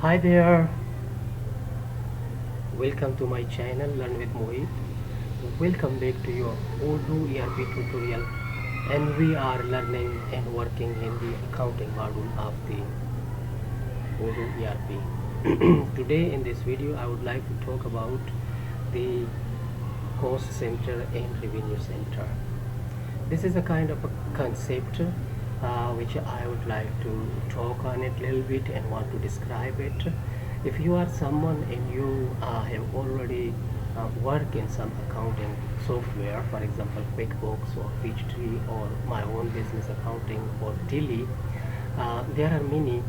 Hi there, welcome to my channel Learn with Mohit. Welcome back to your Odoo ERP tutorial, and we are learning and working in the accounting module of the Odoo ERP. Today in this video I would like to talk about the cost center and revenue center. This is a kind of a concept which I would like to talk on it a little bit and want to describe it. If you are someone and you have already worked in some accounting software, for example QuickBooks or Peachtree or my own business accounting or Tilly, there are many,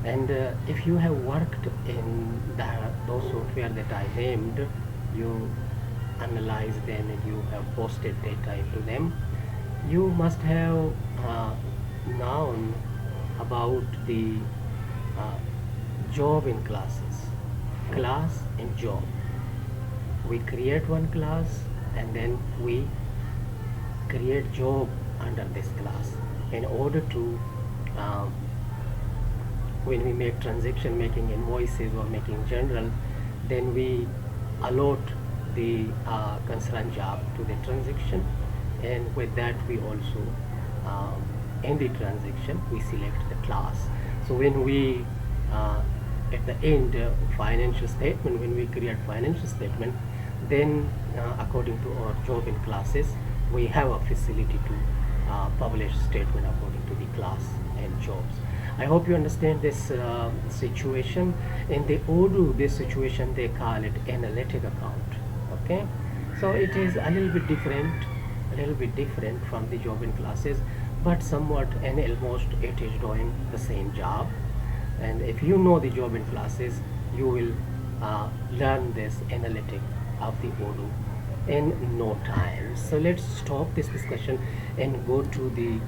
and if you have worked in those software that I named, you analyze them and you have posted data into them, you must have known about the uh, job in classes, class and job. We create one class and then we create job under this class in order to when we make transaction, making invoices or making general, then we allot the concerned job to the transaction, and with that we also in the transaction we select the class. So when we at the end financial statement, when we create financial statement, then according to our job in classes, we have a facility to publish statement according to the class and jobs. I hope you understand this situation. In the Odoo, this situation they call it analytic account. Okay, so it is a little bit different from the job in classes, but somewhat and almost it is doing the same job. And if you know the job in classes, you will learn this analytic of the Odoo in no time. So let's stop this discussion and go to the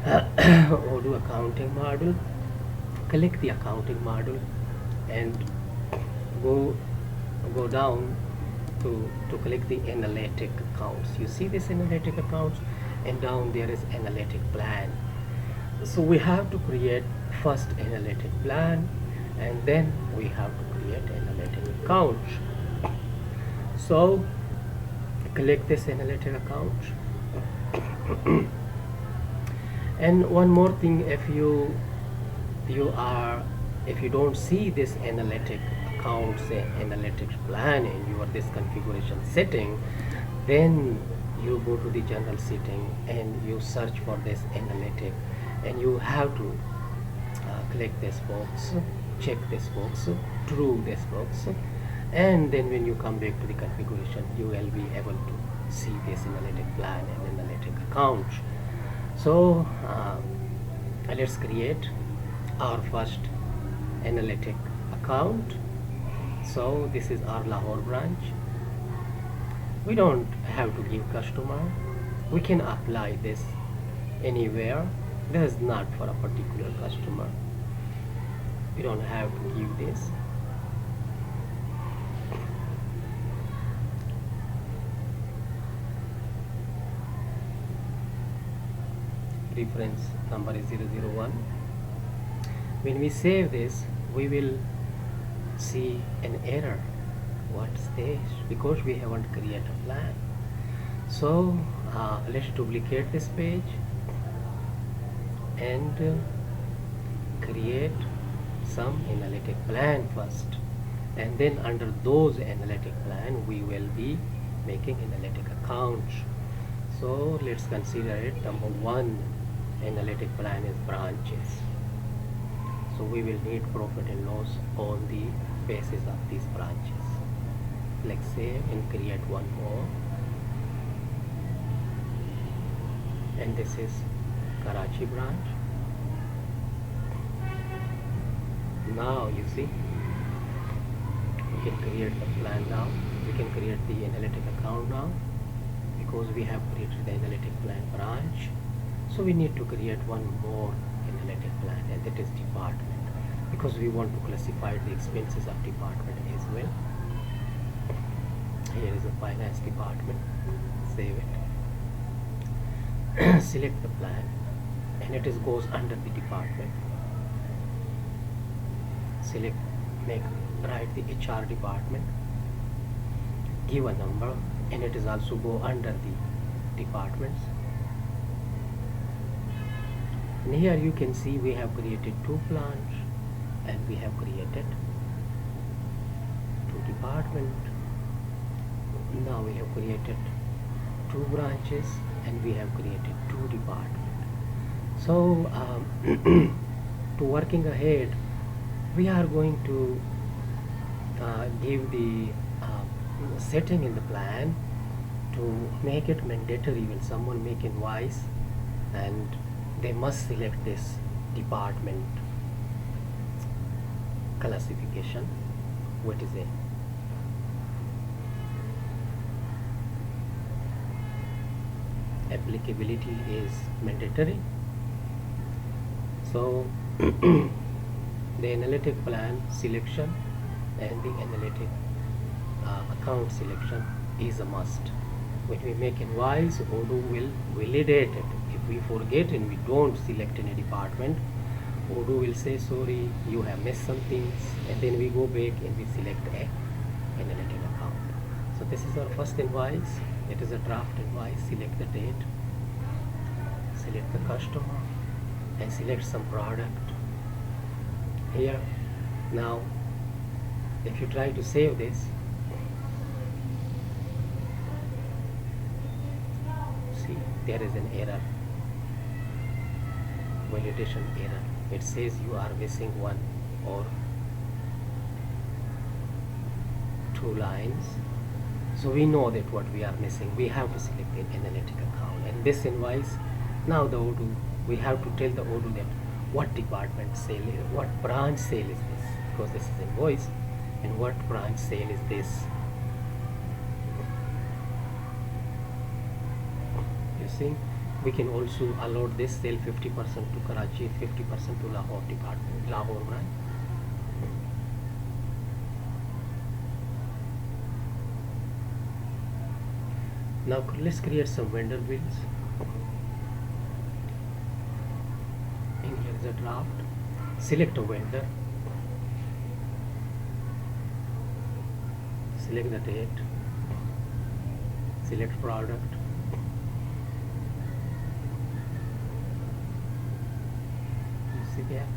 Odoo accounting module. Click the accounting module and go down to click the analytic accounts. You see this analytic accounts, and down there is analytic plan. So we have to create first analytic plan, and then we have to create analytic account. So click this analytic account. And one more thing, if you don't see this analytic account, say analytics plan in your this configuration setting, then you go to the general setting and you search for this analytic, and you have to click this box, check this box, true this box, and then when you come back to the configuration, you will be able to see this analytic plan and analytic account. So let's create our first analytic account. So this is our Lahore branch. We don't have to give customer, we can apply this anywhere. This is not for a particular customer, we don't have to give this. Reference number is 001. When we save this, we will see an error. What's this? Because we haven't created a plan. So let's duplicate this page and create some analytic plan first, and then under those analytic plan we will be making analytic accounts. So let's consider it. Number one analytic plan is branches. So we will need profit and loss on the basis of these branches. Click save and create one more, and this is Karachi branch. Now you see we can create the plan now, we can create the analytic account now, because we have created the analytic plan branch. So we need to create one more analytic plan, and that is department, because we want to classify the expenses of department as well. Here is the finance department. Save it. Select the plan, and it goes under the department. select, write the HR department, give a number, and it is also go under the departments. And here you can see we have created 2 plants and we have created 2 departments. Now we have created 2 branches and we have created 2 departments. So to working ahead, we are going to give the setting in the plan to make it mandatory when someone make invoice, and they must select this department classification. What is it? Applicability is mandatory. So the analytic plan selection and the analytic account selection is a must. When we make invoice, Odoo will validate it. If we forget and we don't select any department, Odoo will say sorry, you have missed some things, and then we go back and we select a analytic account. So this is our first invoice. It is a draft invoice. Select the date, select the customer, and select some product here. Now if you try to save this, see there is an error, validation error. It says you are missing 1 or 2 lines. So we know that what we are missing, we have to select the analytic account. And this invoice, now the Odoo, we have to tell the Odoo that what department sale is, what branch sale is this, because this is invoice, and what branch sale is this. You see, we can also allot this sale 50% to Karachi, 50% to Lahore department, Lahore branch. Now let's create some vendor bills. And here is a draft. Select a vendor. Select the date. Select product. You see there?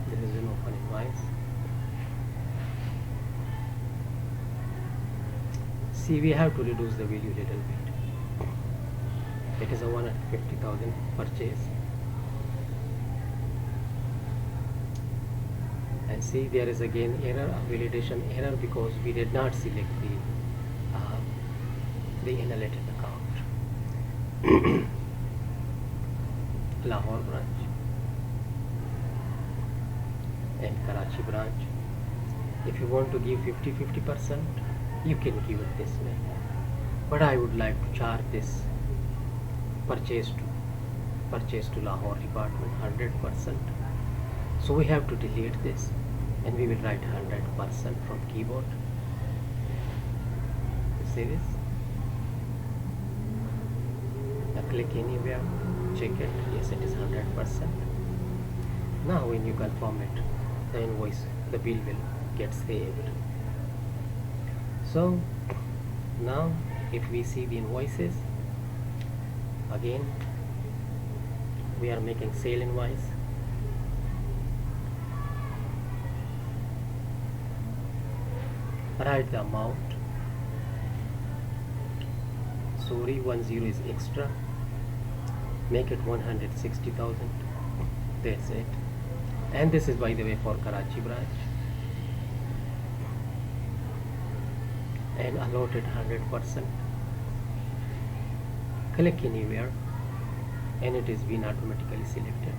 There is an open invoice. See, we have to reduce the value little bit. It is a 150,000 purchase. And see, there is again error, a validation error, because we did not select the analytic account. Lahore branch and Karachi branch. If you want to give 50%, you can give it this way, but I would like to charge this purchase to Lahore department 100%. So we have to delete this and we will write 100% from keyboard. You see this? Now click anywhere, check it. Yes, it is 100%. Now when you confirm it, the invoice, the bill will get saved. So now if we see the invoices, again we are making sale invoice. Write the amount. Sorry, 10 is extra. Make it 160,000. That's it. And this is, by the way, for Karachi branch. And allotted 100%. Click anywhere and it is been automatically selected.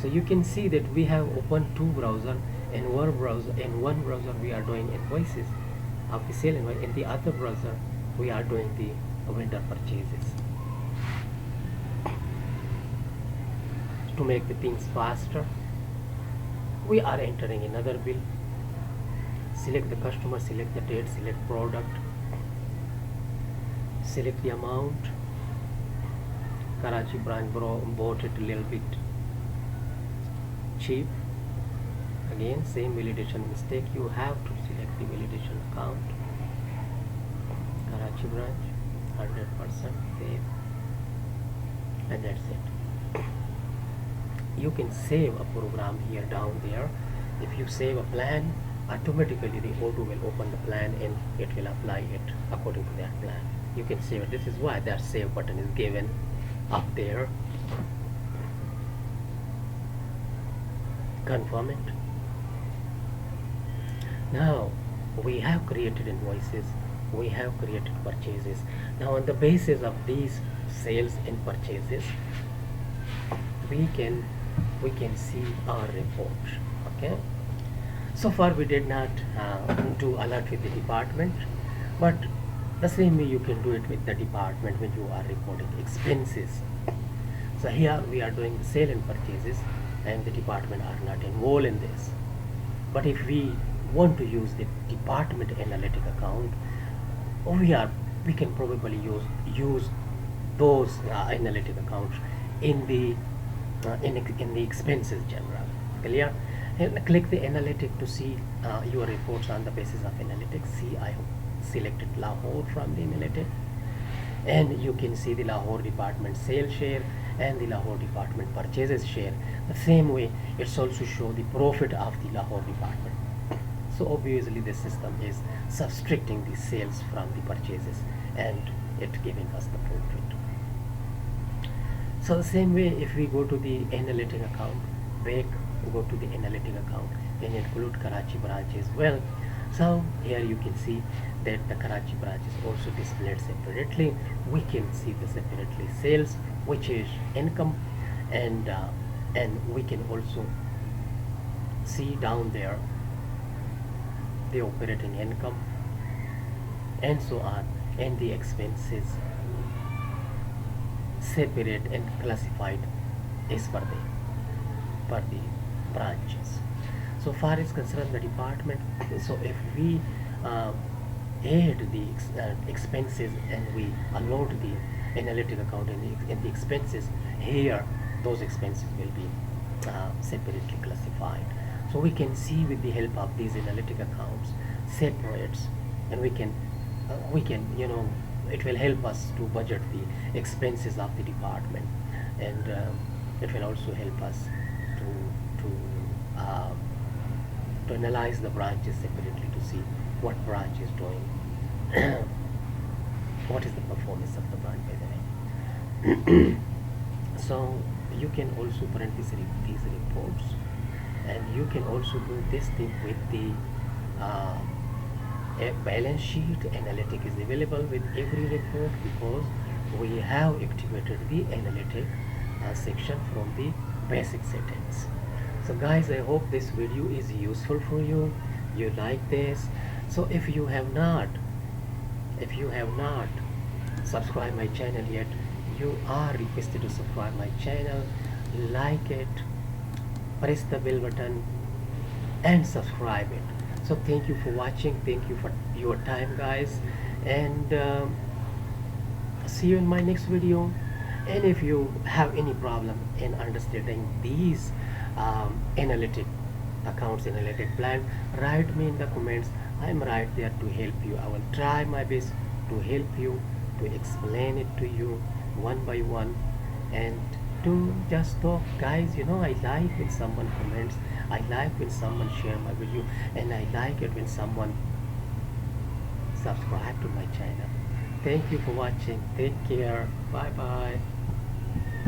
So you can see that we have opened 2 browsers. In one browser we are doing invoices of the sale invoice, in the other browser we are doing the vendor purchases. To make the things faster, we are entering another bill. Select the customer, select the date, select product, select the amount. Karachi branch bought it a little bit cheap. Again, same validation mistake. You have to select the validation account. Karachi branch, 100% save, and that's it. You can save a program here down there. If you save a plan, automatically the Odoo will open the plan and it will apply it according to that plan. You can save it. This is why that save button is given up there. Confirm it. Now we have created invoices, we have created purchases. Now on the basis of these sales and purchases, we can see our report. Okay, so far we did not do alert with the department, but the same way you can do it with the department when you are reporting expenses. So here we are doing the sale and purchases, and the department are not involved in this. But if we want to use the department analytic account, we can probably use those analytic accounts in the expenses general. Clear? And click the analytic to see your reports on the basis of analytics. See, I have selected Lahore from the analytic, and you can see the Lahore department sales share and the Lahore department purchases share. The same way it's also show the profit of the Lahore department. So obviously the system is subtracting the sales from the purchases and it giving us the profit. So the same way, if we go to the analytic account, go to the analytic account and include Karachi branch as well. So here you can see that the Karachi branch is also displayed separately. We can see the separately sales, which is income, and we can also see down there the operating income and so on, and the expenses separate and classified as per the branches. So far as concerned the department, so if we add the expenses and we allot the analytic account in the expenses, here those expenses will be separately classified. So we can see with the help of these analytic accounts separates, and we can it will help us to budget the expenses of the department, and it will also help us to analyze the branches separately to see what branch is doing what is the performance of the branch, by the way. So you can also print these reports, and you can also do this thing with the a balance sheet. Analytic is available with every report because we have activated the analytic section from the basic settings. So guys, I hope this video is useful for you. You like this. So if you have not subscribed my channel yet, you are requested to subscribe my channel, like it, press the bell button and subscribe it. So thank you for watching, thank you for your time guys, and see you in my next video. And if you have any problem in understanding these analytic accounts, analytic plan, write me in the comments. I'm right there to help you. I will try my best to help you, to explain it to you one by one, and to just talk. Guys, I like when someone comments, I like when someone share my video, and I like it when someone subscribe to my channel. Thank you for watching. Take care. Bye bye.